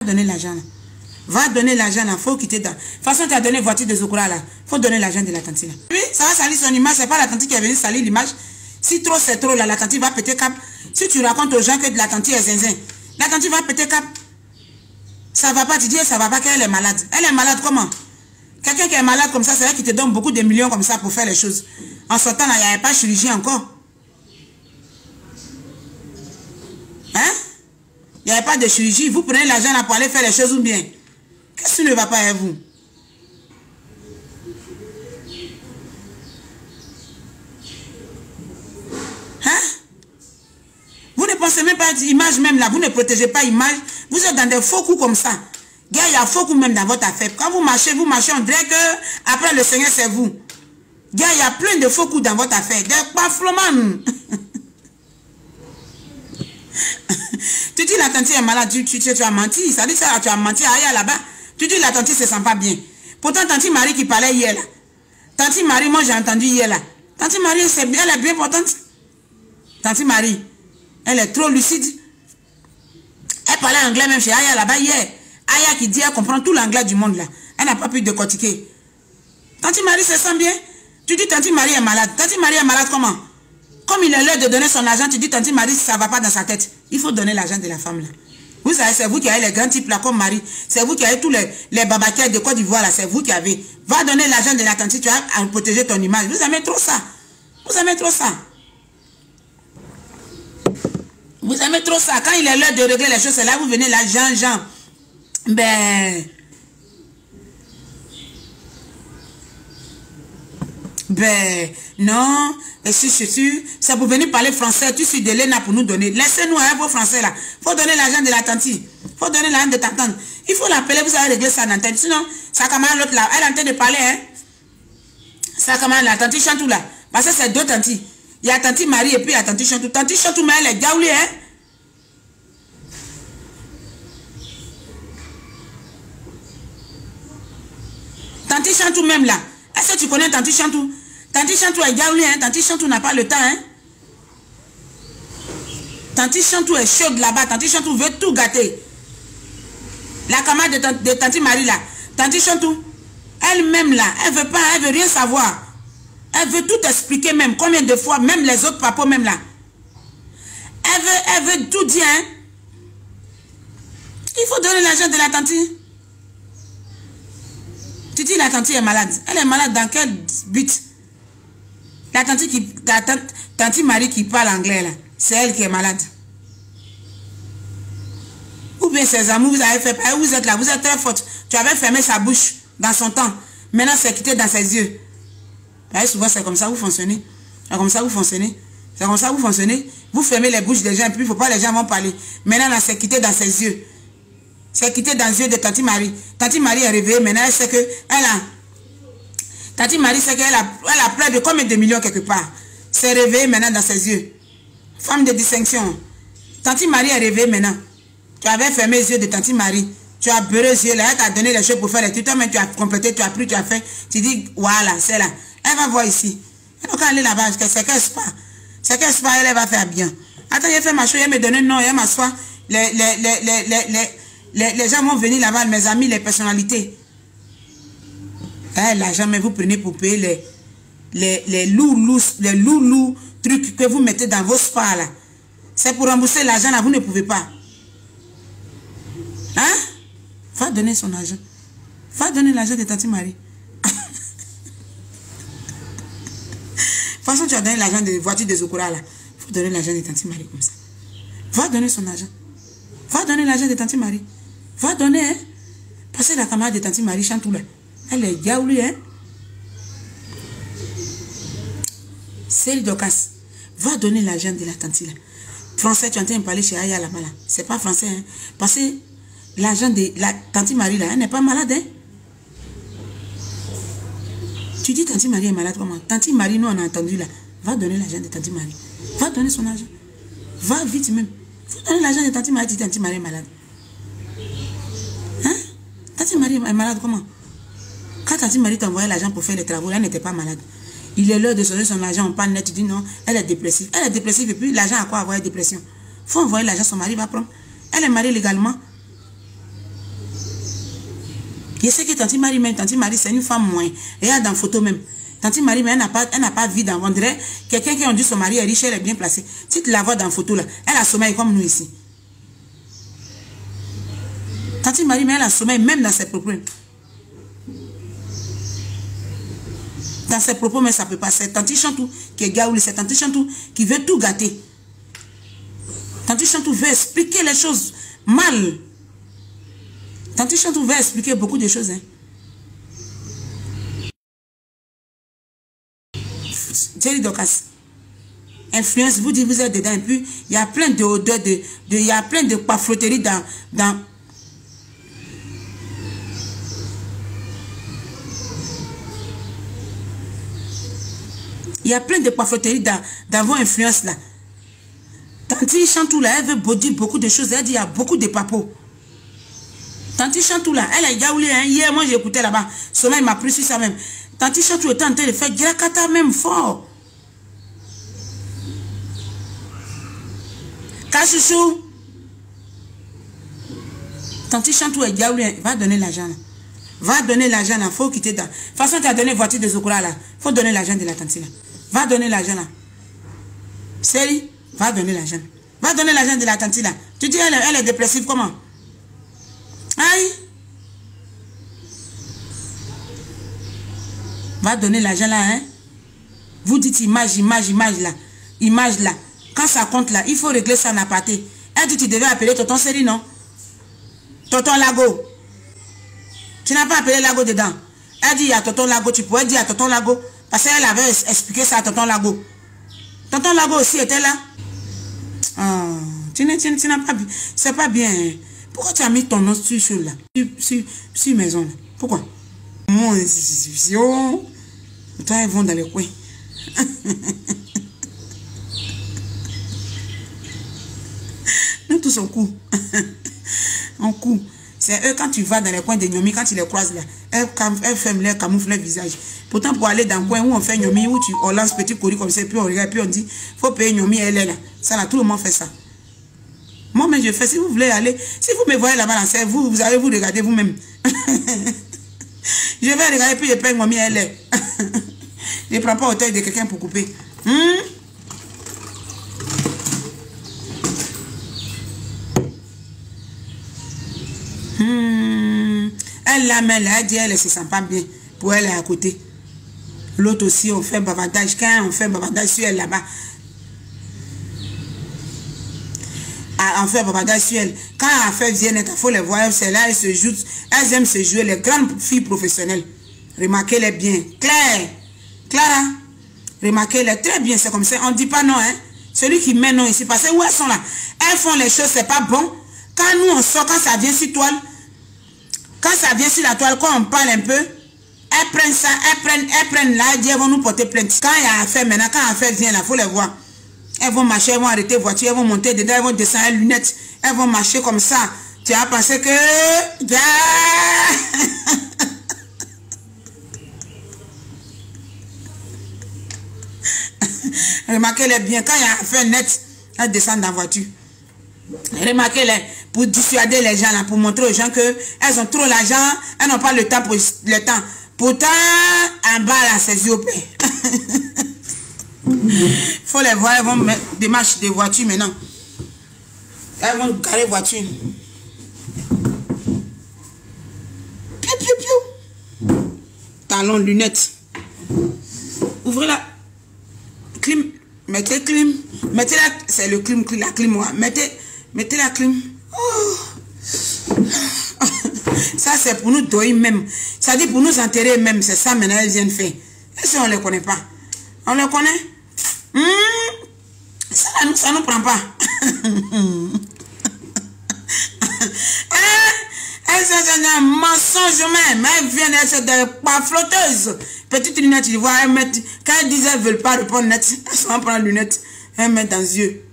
donner l'argent là. Va donner l'argent là. Faut quitter dans. De toute façon, tu as donné voiture de Zokora là. Faut donner l'argent de la tante là. Oui, ça va salir son image. C'est pas la tante qui est venue salir l'image. Si trop c'est trop là, la tante va péter cap. Si tu racontes aux gens que la tante est zinzin, la tante va péter cap. Ça va pas, tu dis, ça va pas qu'elle est malade. Elle est malade comment? Quelqu'un qui est malade comme ça, c'est vrai qu'il te donne beaucoup de millions comme ça pour faire les choses. En ce temps là, il n'y avait pas de chirurgie encore. Hein? Il n'y avait pas de chirurgie. Vous prenez l'argent là pour aller faire les choses ou bien? Qu'est-ce qui ne va pas avec vous? Hein? Vous ne pensez même pas d'image même là. Vous ne protégez pas image. Vous êtes dans des faux coups comme ça. Gars, il y a faux coups même dans votre affaire. Quand vous marchez, on dirait que après le Seigneur, c'est vous. Gars, il y a plein de faux coups dans votre affaire. Des baflements. Tu dis la tante est malade, tu as menti. Ça dit ça, tu as menti ailleurs là-bas. Tu dis la tante se sent pas bien. Pourtant, tante Marie qui parlait hier là. Tante Marie, moi j'ai entendu hier là. Tante Marie, elle est bien importante. Tante Marie, elle est trop lucide. Elle parlait anglais même chez Aya là-bas hier. Aya qui dit, elle comprend tout l'anglais du monde là. Elle n'a pas pu décortiquer. Tante Marie se sent bien. Tu dis Tante Marie est malade. Tante Marie est malade comment? Comme il est l'heure de donner son argent, tu dis Tante Marie, ça ne va pas dans sa tête. Il faut donner l'argent de la femme là. Vous savez, c'est vous qui avez les grands types là comme Marie. C'est vous qui avez tous les babaquets de Côte d'Ivoire là. C'est vous qui avez. Va donner l'argent de la tante, tu vas protéger ton image. Vous aimez trop ça. Vous aimez trop ça. Vous aimez trop ça. Quand il est l'heure de régler les choses, c'est là vous venez là, Jean. Non, et si je suis, c'est pour venir parler français, tu suis de l'ENA pour nous donner. Laissez-nous hein, vos français là. Faut donner l'argent de la tante. Faut donner l'argent de ta tante. Il faut l'appeler, vous allez régler ça dans la tête. Sinon, sa camarade l'autre là, elle est en train de parler, hein. Sa camarade la tante Chantou là. Parce que c'est deux tantes. Il y a tante Marie et puis il y a tante Chantou. Tante Chantou, mais elle est gaoulée, hein. Tante Chantou même là. Est-ce que tu connais Tante Chantou? Tante Chantou est gaoulée, hein. Tante Chantou n'a pas le temps, hein. Tante Chantou est chaude là-bas. Tante Chantou veut tout gâter. La camarade de Tante Marie là. Tante Chantou, elle-même là, elle veut pas, elle veut rien savoir. Elle veut tout expliquer même. Combien de fois, même les autres papas même là. Elle veut tout dire, hein. Il faut donner l'argent de la tante. Tu dis la tante est malade. Elle est malade dans quel but? La tante Marie qui parle anglais là. C'est elle qui est malade. Ou bien ses amours, vous avez fait, vous êtes là, vous êtes très forte. Tu avais fermé sa bouche dans son temps. Maintenant, c'est quitté dans ses yeux. Et souvent, c'est comme ça que vous fonctionnez. C'est comme ça que vous fonctionnez. C'est comme ça que vous fonctionnez. Vous fermez les bouches des gens, et puis il ne faut pas les gens vont parler. Maintenant, c'est quitté dans ses yeux. C'est quitté dans les yeux de Tante Marie. Tante Marie est réveillée. Maintenant, elle sait que Tante Marie sait qu'elle a plein de combien de millions quelque part. C'est réveillé maintenant dans ses yeux. Femme de distinction. Tante Marie est réveillée maintenant. Tu avais fermé les yeux de Tante Marie. Tu as beurré les yeux là. Elle t'a donné les choses pour faire les tutos, mais tu as complété, tu as pris, tu as fait. Tu dis, voilà, c'est là. Elle va voir ici. Et donc, quand elle est là-bas, c'est qu'elle se passe. C'est qu'elle se passe, elle va faire bien. Attends, elle fait ma chose, elle me donne non, elle m'assoit. Les gens vont venir là-bas, mes amis, les personnalités. L'argent, mais vous prenez pour payer les loulous trucs que vous mettez dans vos spas là. C'est pour rembourser l'argent là, vous ne pouvez pas. Hein? Va donner son argent. Va donner l'argent de Tante Marie. De toute façon, tu as donné l'argent de voiture de Zokora là. Il faut donner l'argent de Tante Marie comme ça. Va donner son argent. Va donner l'argent de Tante Marie. Va donner, hein. Parce que la camarade de Tante Marie Chantou là. Elle est gaoulée, hein. C'est le Docas. Va donner l'argent de la tante là. Français, tu es en train de parler chez Aya là-bas là. C'est pas français, hein. Parce que l'argent de la Tante Marie là, elle n'est pas malade, hein. Tu dis Tante Marie est malade comment? Tante Marie, nous on a entendu là. Va donner l'argent de Tante Marie. Va donner son argent. Va vite même. Va donner l'argent de Tante Marie. Dis Tante Marie est malade. Hein? Tante Marie est malade comment? Quand Tante Marie t'envoyait l'argent pour faire les travaux, elle n'était pas malade. Il est l'heure de sonner son argent en panne net. Tu dis non, elle est dépressive. Elle est dépressive et puis l'argent à quoi avoir une dépression? Il faut envoyer l'argent, son mari va prendre. Elle est mariée légalement. Je sais que Tanti Marie, même, Tanti Marie, c'est une femme moins. Regarde dans la photo même. Tanti Marie, mais elle n'a pas vie dans. On dirait quelqu'un qui a dit son mari est riche, elle est bien placée. Si tu la vois dans la photo là, elle a sommeil comme nous ici. Tanti Marie, mais elle a sommeil même dans ses propos. Dans ses propos, mais ça peut pas. C'est Tanti Chantou qui est gaouli, c'est Tanti Chantou qui veut tout gâter. Tanti Chantou veut expliquer les choses mal. Tanti Chantou veut expliquer beaucoup de choses. Hein. Thierry Docas. Influence, vous dites, vous êtes dedans. Et puis, il y a plein d'odeurs, il y a plein de pafroteries dans il y a plein de pafroteries dans vos influences là. Tanti Chantou là, elle veut dire beaucoup de choses. Elle dit il y a beaucoup de papos. Tanti Chantou là, elle a gaoulé. Hein. Hier, moi j'ai écouté là-bas. Sommeil m'a pris sur ça même. Tanti Chantou était en train de faire Grakata même fort. Kachouchou. Tanti Chantou est gaoulé. Va donner l'argent là. Va donner l'argent là. Il faut quitter dans. De toute façon, tu as donné voiture de Zokora là. Il faut donner l'argent de la tanti là. Va donner l'argent là. Série, va donner l'argent. Va donner l'argent de la tanti là. Tu dis, elle est dépressive comment? Aïe. Va donner l'argent là, hein. Vous dites image là. Image là. Quand ça compte là, il faut régler ça en aparté. Elle dit, tu devais appeler Tonton Série, non? Tonton Lago. Tu n'as pas appelé Lago dedans. Elle dit, il y a Tonton Lago. Tu pourrais dire à Tonton Lago. Parce qu'elle avait expliqué ça à Tonton Lago. Tonton Lago aussi était là. Oh, tu n'as pas... C'est pas bien. Hein. Pourquoi tu as mis ton nom sur là? Sur maison là. Pourquoi? Mon institution. Toi, ils vont dans les coins. Nous tous on court. On court. C'est eux quand tu vas dans les coins de Nyomi, quand tu les croises là, elles ferment leur camoufle leur visage. Pourtant pour aller dans le coin où on fait Nyomi, où on lance petit courrier comme ça, puis on regarde, puis on dit, faut payer Nyomi, elle est là. Ça là, tout le monde fait ça. Moi mais je fais, si vous voulez aller, si vous me voyez là-bas, vous allez vous regarder vous-même. Je vais regarder, puis je paye Nyomi, elle est. Je ne prends pas hôtel de quelqu'un pour couper. Elle la met là, elle dit elle se sent pas bien. Pour elle est à côté. L'autre aussi, on fait bavardage. Quand on fait bavardage sur elle là-bas. On fait bavardage sur elle. Quand elle fait vienne, il faut les voir. C'est là, elles se jouent. Elles aiment se jouer. Les grandes filles professionnelles. Remarquez-les bien. Claire. Clara. Remarquez-les très bien. C'est comme ça. On ne dit pas non. Hein. Celui qui met non ici. Parce que où elles sont là. Elles font les choses, c'est pas bon. Quand nous on sort, quand ça vient sur toile. Quand ça vient sur la toile, quand on parle un peu, elles prennent ça, elles prennent là, elles vont nous porter plainte. Quand il y a affaire maintenant, quand affaire vient là, il faut les voir. Elles vont marcher, elles vont arrêter la voiture, elles vont monter dedans, elles vont descendre les lunettes, elles vont marcher comme ça. Tu as pensé que... Remarquez-les bien, quand il y a affaire net, elles descendent dans la voiture. Remarquez-les, pour dissuader les gens là, pour montrer aux gens que elles ont trop l'argent, elles n'ont pas le temps pour le temps. Pourtant, en bas là, c'est yeux. Faut les voir, elles vont mettre des marches de voiture maintenant. Elles vont garer voiture. Piou, piou, piou. Talons, lunettes. Ouvrez la clim. Mettez clim. Mettez la... C'est le clim, la clim. Mettez la clim. Oh. Ça, c'est pour nous doyer même. Ça dit pour nous enterrer même. C'est ça maintenant, elles viennent faire. Et si on ne les connaît pas? On les connaît? Ça nous prend pas. Elles sont un mensonge même. Elles viennent être des pas flotteuses. Petite lunette, tu vois, elles mettent. Quand elles disent qu'elles ne veulent pas répondre net, elles sont en prendre lunettes. Elles mettent dans les yeux.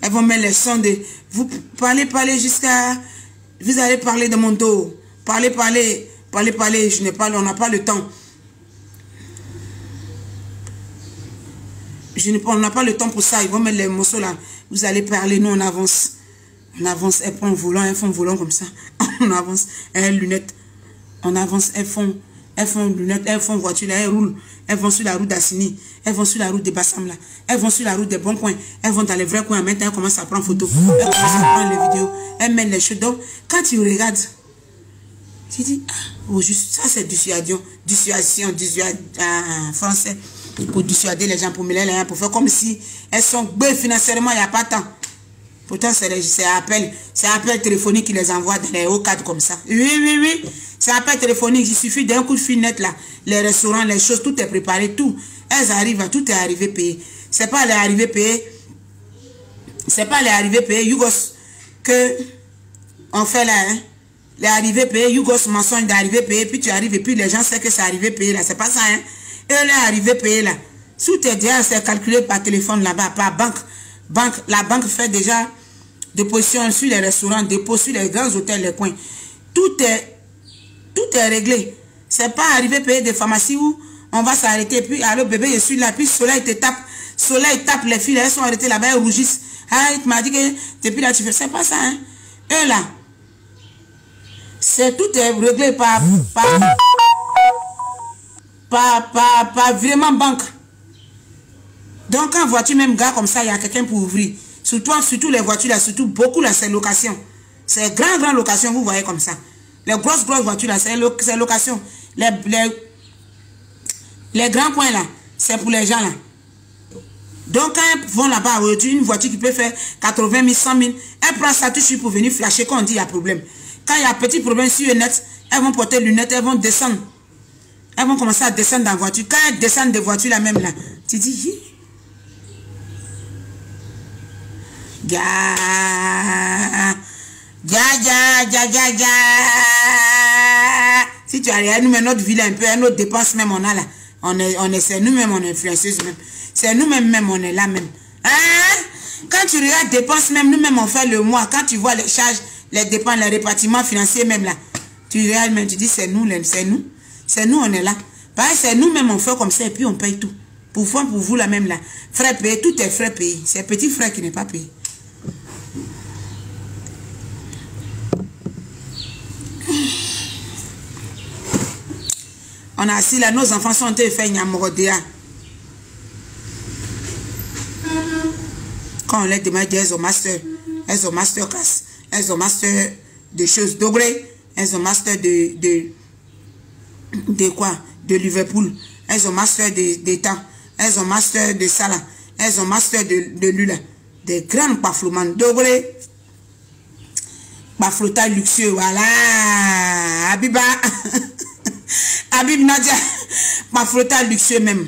Elles vont mettre les sons de... Vous parlez jusqu'à... Vous allez parler de mon dos. Parlez. Je n'ai pas... On n'a pas le temps. On n'a pas le temps pour ça. Ils vont mettre les morceaux là. Vous allez parler. Nous, on avance. On avance. Elles prennent volant. Elles font volant comme ça. On avance. Elles lunettes. On avance, elles font lunettes, elles font voiture, elles roulent. Elles vont sur la route d'Assini, elles vont sur la route de Bassam là, elles vont sur la route des bons coins, elles vont dans les vrais coins. Maintenant, elles commencent à prendre photo, elles commencent à prendre les vidéos, elles mettent les choses. Donc, quand tu regardes, tu dis, oh, juste, ça c'est dissuasion, français, pour dissuader les gens, pour mêler les gens, pour faire comme si elles sont belles financièrement, il n'y a pas de temps. Pourtant, c'est appel téléphonique qui les envoie dans les hauts cadres comme ça. Oui. C'est appel téléphonique. Il suffit d'un coup de fil net là. Les restaurants, les choses, tout est préparé, tout. Elles arrivent, tout est arrivé payé. C'est pas les arrivées payées. C'est pas les arrivées payées, Yougos, que on fait là, hein. Les arrivées payées, Yougos mensonge d'arrivée payée, puis tu arrives et puis les gens savent que c'est arrivé payé là. C'est pas ça, hein. Et les arrivées payées là. Sous tes dias, c'est calculé par téléphone là-bas, par banque. La banque fait déjà déposition sur les restaurants, dépôt sur les grands hôtels, les coins. Tout est réglé. C'est pas arrivé payer des pharmacies où on va s'arrêter. Puis, allô bébé, je suis là. Puis, soleil te tape. Soleil tape les filles. Elles sont arrêtées là-bas, elles rougissent. Ah, il m'a dit que depuis là, tu fais. C'est pas ça, hein. Et là, tout est réglé par vraiment banque. Donc, quand voiture même gars comme ça, il y a quelqu'un pour ouvrir. Surtout les voitures là, surtout beaucoup là, c'est location. C'est grand location, vous voyez comme ça. Les grosses voitures là, c'est location. Les grands points là, c'est pour les gens là. Donc, quand elles vont là-bas, une voiture qui peut faire 80 000, 100 000, elles prennent ça tout de suite pour venir flasher quand on dit il y a problème. Quand il y a petit problème sur le net, elles vont porter lunettes, elles vont descendre. Elles vont commencer à descendre dans la voiture. Quand elles descendent des voitures là même là, tu dis... Si tu as nous, mais notre ville un peu, notre dépense même on a là. C'est nous-mêmes, on est influenceuse même. C'est nous-mêmes, on est là même. Hein? Quand tu regardes dépenses même, nous-mêmes on fait le mois. Quand tu vois les charges, les dépenses, les répartiments financiers même là, tu regardes même, tu dis c'est nous, on est là. Pareil, c'est nous-mêmes on fait comme ça et puis on paye tout. Pour vous là même là. Frais payés, tout est frais payé. C'est petit frais qui n'est pas payé. On a assis là, nos enfants sont fait Nyamorodea. Quand on les demande, elles ont master class, elles ont master de choses degrés, elles ont master de quoi? De Liverpool, elles ont master de temps, elles ont master de ça là, elles ont master de lui là, des grandes paflouman degrés, pafloutage luxueux, voilà, Habiba. Habib Nadia, ma flotta luxueux même.